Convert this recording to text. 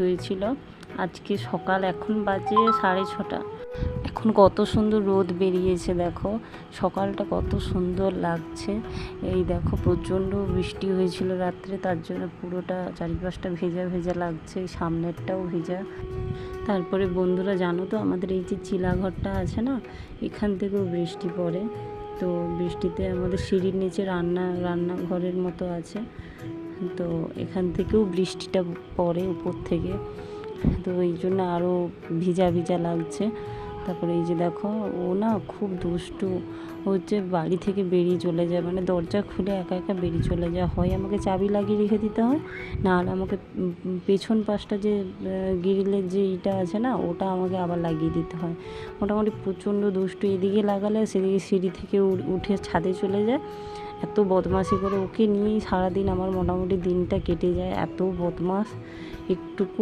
হয়েছিল। আজকে সকাল, এখন বাজে 6:30। এখন কত সুন্দর রোদ বেরিয়েছে, দেখো সকালটা কত সুন্দর লাগছে। এই দেখো প্রচণ্ড বৃষ্টি হয়েছিল রাত্রে, তার জন্য পুরোটা চারিপাশটা ভেজা ভেজা লাগছে, সামনেরটাও ভেজা। তারপরে বন্ধুরা জানো তো, আমাদের এই যে চিলাঘরটা আছে না, এখান থেকেও বৃষ্টি পড়ে। তো বৃষ্টিতে আমাদের সিঁড়ির নিচে রান্নাঘরের মতো আছে, তো এখান থেকেও বৃষ্টিটা পড়ে উপর থেকে, তো এই জন্য আরও ভিজা ভিজা লাগছে। তারপরে এই যে দেখো, ও না খুব দুষ্টু হচ্ছে, বাড়ি থেকে বেরিয়ে চলে যায়, মানে দরজা খুলে একা একা বেরিয়ে চলে যায়। হয় আমাকে চাবি লাগিয়ে রেখে দিতে হয়, নাহলে আমাকে পেছন পাশটা যে গ্রিলের যে ইটা আছে না, ওটা আমাকে আবার লাগিয়ে দিতে হয়। মোটামুটি প্রচণ্ড দুষ্টু, এদিকে লাগালে সেদিকে সিঁড়ি থেকে উঠে ছাদে চলে যায়। এত বদমাশি করে, ওকে নিয়েই সারাদিন আমার মোটামুটি দিনটা কেটে যায়, এত বদমাশ। একটুকু